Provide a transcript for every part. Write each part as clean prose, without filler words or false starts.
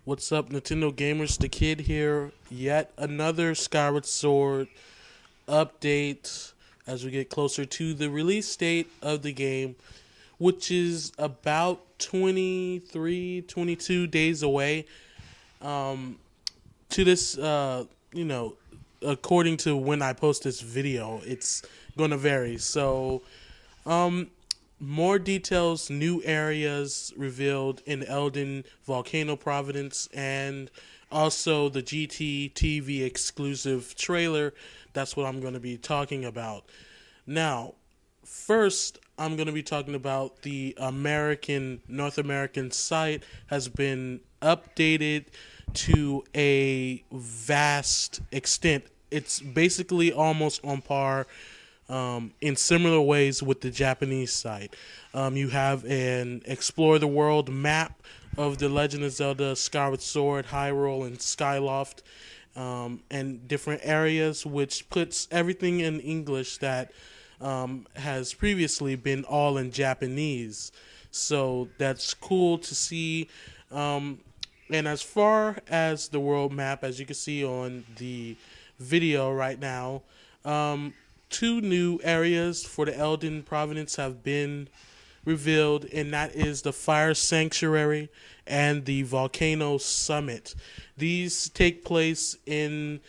What's up, Nintendo Gamers? The Kid here. Yet another Skyward Sword update as we get closer to the release date of the game, which is about 23, 22 days away. To this, according to when I post this video, it's going to vary. So, more details, new areas revealed in Eldin Volcano Providence, and also the GT TV exclusive trailer. That's what I'm going to be talking about. Now, first, I'm going to be talking about the North American site has been updated to a vast extent. It's basically almost on par in similar ways with the Japanese site. You have an Explore the World map of The Legend of Zelda, Skyward Sword, Hyrule, and Skyloft, and different areas, which puts everything in English that has previously been all in Japanese. So that's cool to see. And as far as the world map, as you can see on the video right now, two new areas for the Eldin Province have been revealed, and that is the Fire Sanctuary and the Volcano Summit. These take place in,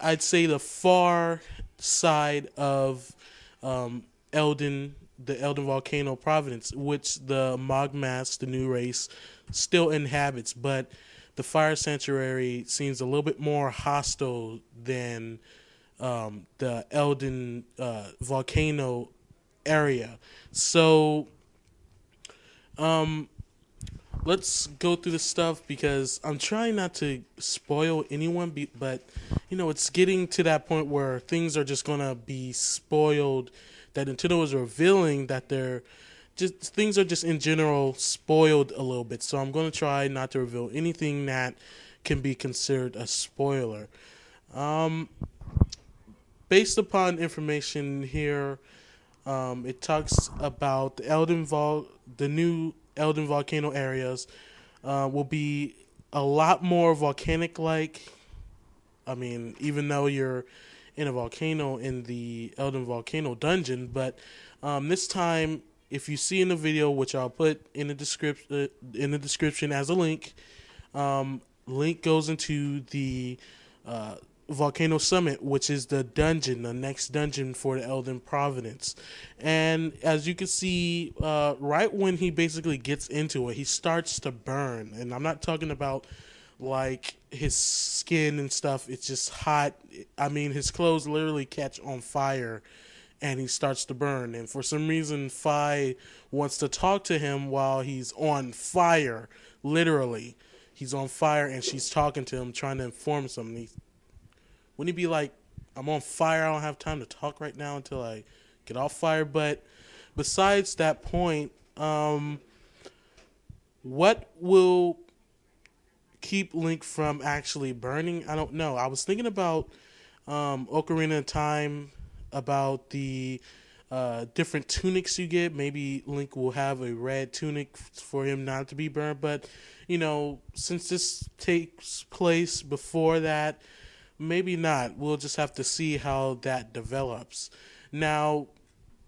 I'd say, the far side of Eldin, the Elden Volcano Province, which the Mogmas, the new race, still inhabits. But the Fire Sanctuary seems a little bit more hostile than the Elden Volcano area. So, let's go through the stuff because I'm trying not to spoil anyone, but it's getting to that point where things are just gonna be spoiled. That Nintendo is revealing that they're just things are just in general spoiled a little bit. So I'm gonna try not to reveal anything that can be considered a spoiler. Based upon information here, it talks about the new Elden Volcano areas will be a lot more volcanic-like. I mean, even though you're in a volcano in the Elden Volcano dungeon, but this time, if you see in the video, which I'll put in the description as a link, link goes into the Volcano Summit, which is the next dungeon for the Elden Providence. And as you can see, right when he basically gets into it, he starts to burn. And I'm not talking about like his skin and stuff, it's just hot. I mean, his clothes literally catch on fire and he starts to burn. And for some reason, Fi wants to talk to him while he's on fire. Literally, he's on fire and she's talking to him, trying to inform him something. Wouldn't he be like, I'm on fire, I don't have time to talk right now until I get off fire? But besides that point, what will keep Link from actually burning? I don't know. I was thinking about Ocarina of Time, about the different tunics you get. Maybe Link will have a red tunic for him not to be burned. But, since this takes place before that, maybe not. We'll just have to see how that develops. Now,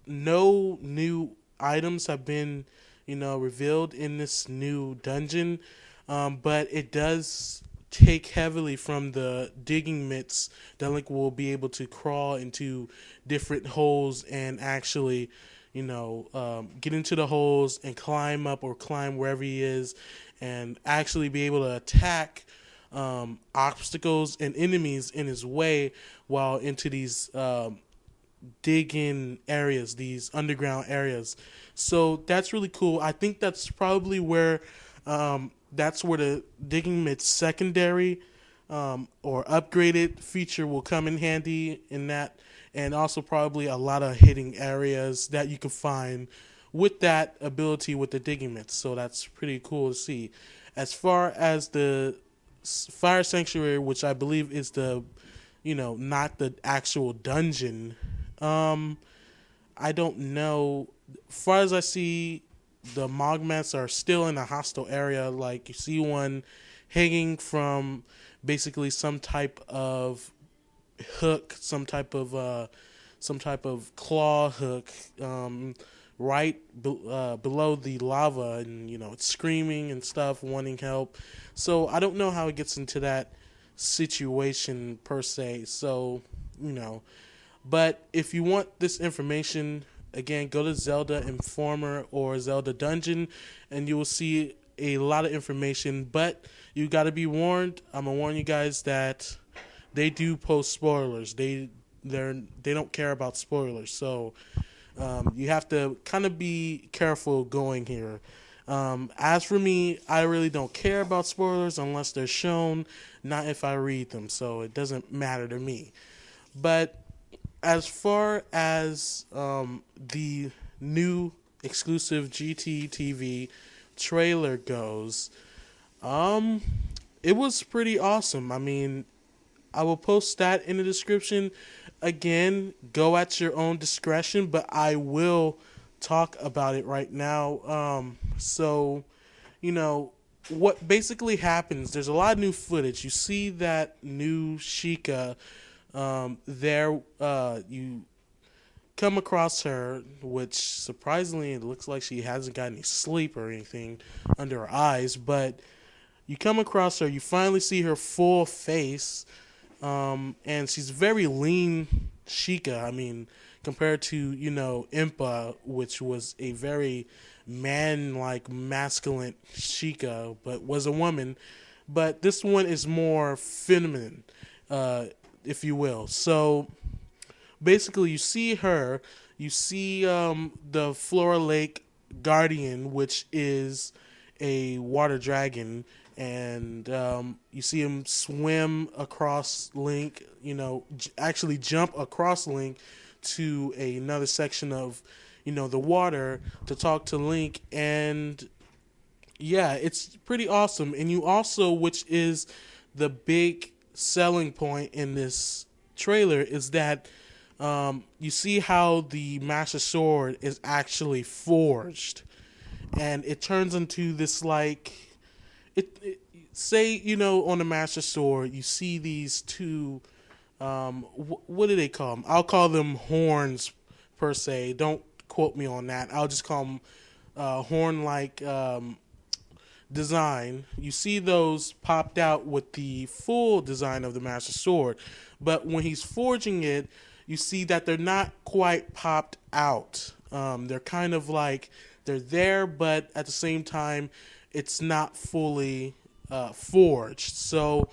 no new items have been, revealed in this new dungeon, but it does take heavily from the digging mitts that Link will be able to crawl into different holes and actually, get into the holes and climb up or climb wherever he is and actually be able to attack obstacles and enemies in his way while into these dig-in areas, these underground areas. So that's really cool. I think that's probably where the digging mid secondary or upgraded feature will come in handy in that, and also probably a lot of hidden areas that you can find with that ability with the digging mitts. So that's pretty cool to see. As far as the Fire Sanctuary, which I believe is the, not the actual dungeon. I don't know. As far as I see, the Mogmats are still in a hostile area. Like you see one hanging from basically some type of hook, some type of claw hook, below the lava, and it's screaming and stuff, wanting help. So I don't know how it gets into that situation per se. So but if you want this information, again, go to Zelda Informer or Zelda Dungeon, and you will see a lot of information. But you got to be warned. I'm gonna warn you guys that they do post spoilers. They don't care about spoilers, so you have to kind of be careful going here. As for me, I really don't care about spoilers unless they're shown, not if I read them. So it doesn't matter to me. But as far as the new exclusive GT trailer goes, it was pretty awesome. I mean, I will post that in the description. Again, go at your own discretion, but I will talk about it right now. So, what basically happens, there's a lot of new footage. You see that new Sheikah there. You come across her, which surprisingly, it looks like she hasn't got any sleep or anything under her eyes, but you come across her, you finally see her full face. And she's very lean Sheikah. I mean, compared to, Impa, which was a very man-like, masculine Sheikah, but was a woman. But this one is more feminine, if you will. So, basically, you see her, you see the Flora Lake Guardian, which is a water dragon, and you see him swim across Link, actually jump across Link to another section of, the water to talk to Link. And yeah, it's pretty awesome. And you also, which is the big selling point in this trailer, is that you see how the Master Sword is actually forged. And it turns into this, like, say, on the Master Sword, you see these two, what do they call them? I'll call them horns, per se. Don't quote me on that. I'll just call them horn-like design. You see those popped out with the full design of the Master Sword. But when he's forging it, you see that they're not quite popped out. They're kind of like, they're there, but at the same time, it's not fully forged. So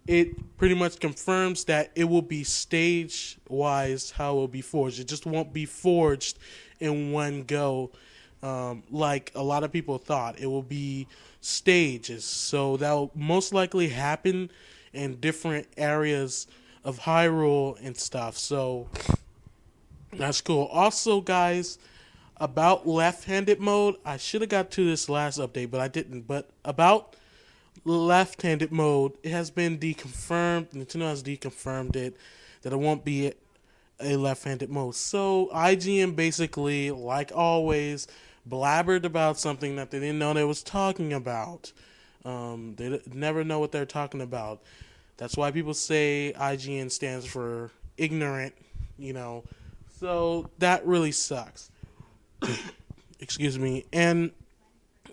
it pretty much confirms that it will be stage-wise how it will be forged. It just won't be forged in one go like a lot of people thought. It will be stages. So that will most likely happen in different areas of Hyrule and stuff. So that's cool. Also, guys, about left-handed mode, I should have got to this last update, but I didn't. But about left-handed mode, it has been deconfirmed. Nintendo has deconfirmed it, that it won't be a left-handed mode. So IGN basically, like always, blabbered about something that they didn't know they was talking about. They never know what they're talking about. That's why people say IGN stands for ignorant, So that really sucks. Excuse me. And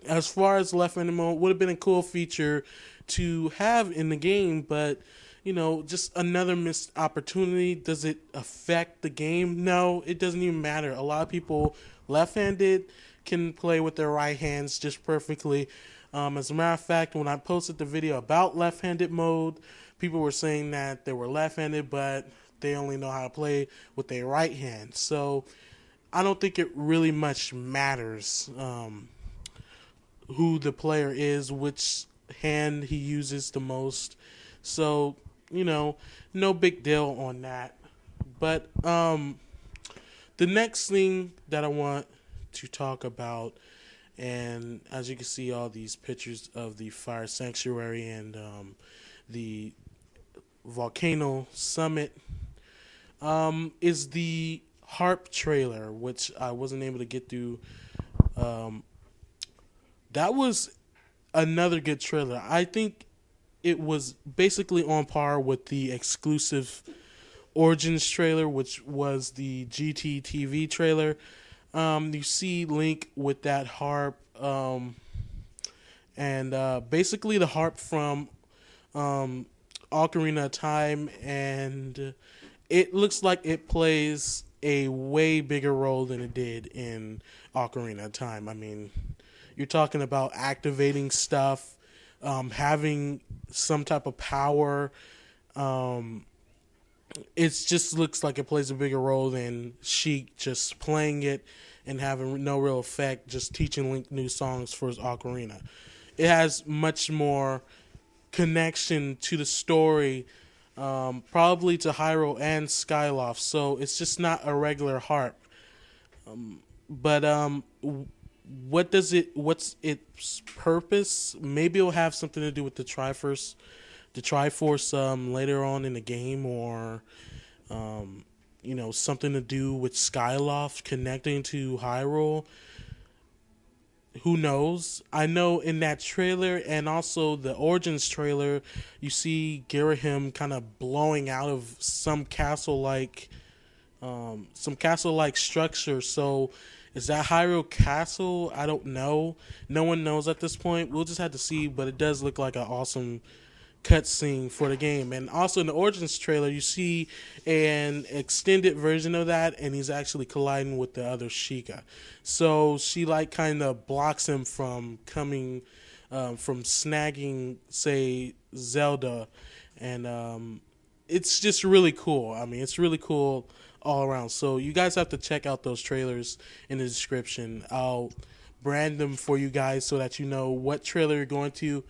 as far as left-handed mode, would have been a cool feature to have in the game, but just another missed opportunity. Does it affect the game? No, it doesn't even matter. A lot of people left-handed can play with their right hands just perfectly. As a matter of fact, when I posted the video about left-handed mode, people were saying that they were left-handed, but they only know how to play with their right hand. So I don't think it really much matters who the player is, which hand he uses the most. So, no big deal on that. But the next thing that I want to talk about, and as you can see all these pictures of the Fire Sanctuary and the Volcano Summit, is the Harp trailer, which I wasn't able to get through that was another good trailer. I think it was basically on par with the exclusive Origins trailer, which was the GT trailer. You see Link with that harp, and basically the harp from Ocarina of Time, and it looks like it plays a way bigger role than it did in Ocarina of Time. I mean, you're talking about activating stuff, having some type of power. It just looks like it plays a bigger role than Sheik just playing it and having no real effect, just teaching Link new songs for his Ocarina. It has much more connection to the story, probably to Hyrule and Skyloft. So it's just not a regular harp. But what's its purpose? Maybe it'll have something to do with the Triforce later on in the game, or something to do with Skyloft connecting to Hyrule. Who knows? I know in that trailer and also the Origins trailer, you see Girahim kind of blowing out of some castle-like structure. So is that Hyrule Castle? I don't know. No one knows at this point. We'll just have to see, but it does look like an awesome cutscene for the game. And also in the Origins trailer, you see an extended version of that, and he's actually colliding with the other Sheikah. So she kind of blocks him from coming, from snagging, say, Zelda, and it's just really cool. I mean, it's really cool all around. So you guys have to check out those trailers in the description. I'll brand them for you guys so that you know what trailer you're going to.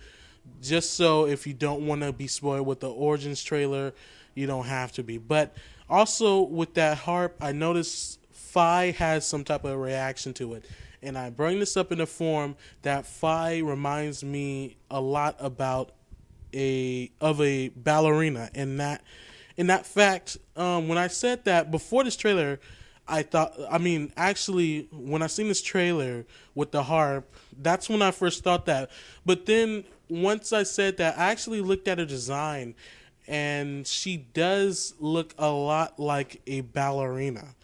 Just so if you don't want to be spoiled with the Origins trailer, you don't have to be. But also with that harp, I noticed Fi has some type of reaction to it. And I bring this up in the form that Fi reminds me a lot about a ballerina. And that fact, when I said that before this trailer, actually, when I seen this trailer with the harp, that's when I first thought that. But then once I said that, I actually looked at her design, and she does look a lot like a ballerina.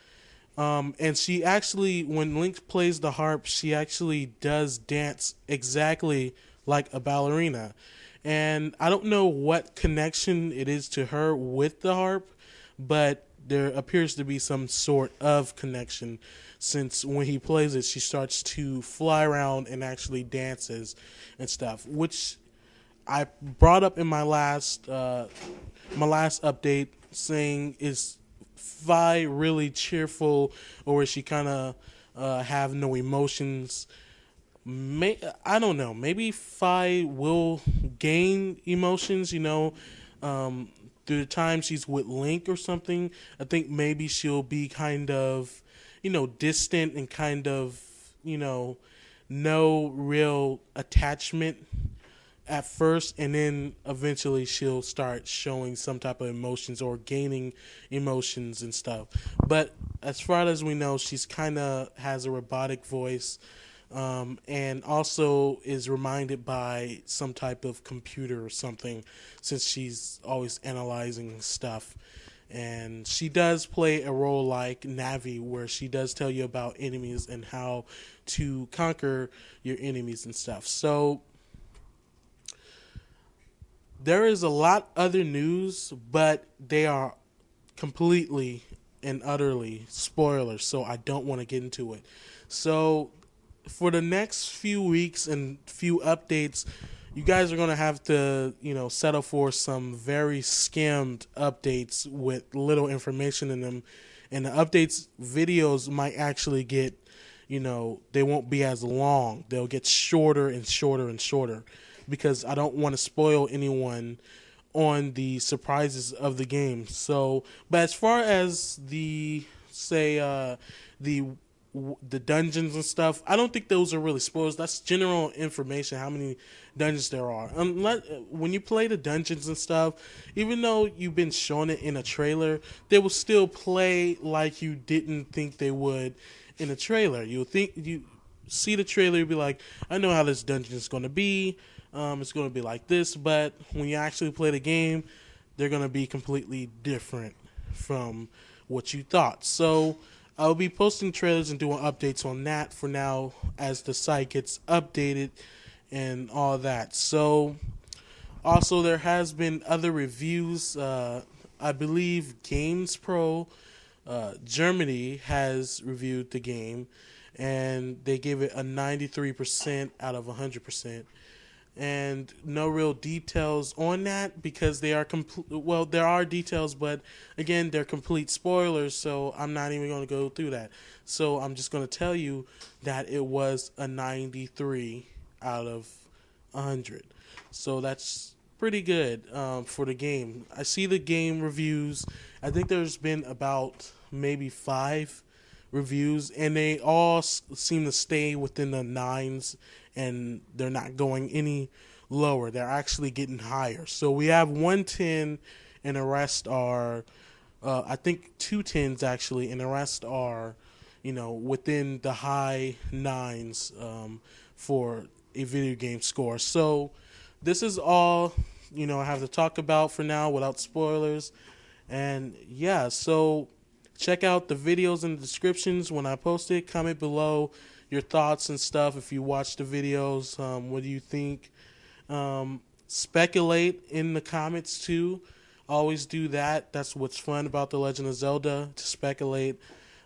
And she actually, when Link plays the harp, she actually does dance exactly like a ballerina. And I don't know what connection it is to her with the harp, but there appears to be some sort of connection, since when he plays it, she starts to fly around and actually dances and stuff, which I brought up in my last update, saying, is Fi really cheerful, or is she kind of have no emotions? I don't know. Maybe Fi will gain emotions, through the time she's with Link or something. I think maybe she'll be kind of, distant and kind of, no real attachment at first, and then eventually she'll start showing some type of emotions or gaining emotions and stuff. But as far as we know, she's kind of has a robotic voice, and also is reminded by some type of computer or something, since she's always analyzing stuff. And she does play a role like Navi, where she does tell you about enemies and how to conquer your enemies and stuff. So there is a lot other news, but they are completely and utterly spoilers, so I don't want to get into it. So for the next few weeks and few updates, you guys are going to have to, settle for some very skimmed updates with little information in them. And the updates videos might actually get, they won't be as long. They'll get shorter and shorter and shorter, because I don't want to spoil anyone on the surprises of the game. So, but as far as the dungeons and stuff, I don't think those are really spoilers. That's general information, how many dungeons there are. Unless, when you play the dungeons and stuff, even though you've been shown it in a trailer, they will still play like you didn't think they would in a trailer. see the trailer, you'll be like, I know how this dungeon is going to be. It's going to be like this, but when you actually play the game, they're going to be completely different from what you thought. So I'll be posting trailers and doing updates on that for now as the site gets updated and all that. So also there has been other reviews. I believe Games Pro Germany has reviewed the game, and they gave it a 93% out of 100%. And no real details on that because they are well, there are details, but again, they're complete spoilers, so I'm not even going to go through that. So I'm just going to tell you that it was a 93 out of 100. So that's pretty good for the game. I see the game reviews. I think there's been about maybe 5 reviews, and they all seem to stay within the 9s, and they're not going any lower. They're actually getting higher. So we have 110, and the rest are, I think 2 10s actually, and the rest are, within the high 9s for a video game score. So this is all, I have to talk about for now without spoilers. And yeah, so check out the videos in the descriptions when I post it. Comment below your thoughts and stuff. If you watch the videos, what do you think? Speculate in the comments too. Always do that. That's what's fun about The Legend of Zelda, to speculate.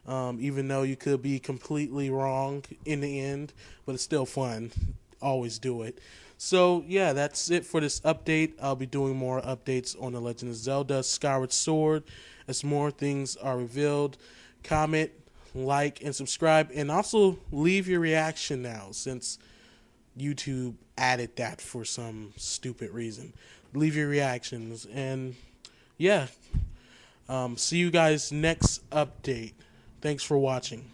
Even though you could be completely wrong in the end, but it's still fun. Always do it. So yeah, that's it for this update. I'll be doing more updates on The Legend of Zelda Skyward Sword as more things are revealed. Comment, like, and subscribe, and also leave your reaction now since YouTube added that for some stupid reason. Leave your reactions, and yeah, see you guys next update. Thanks for watching.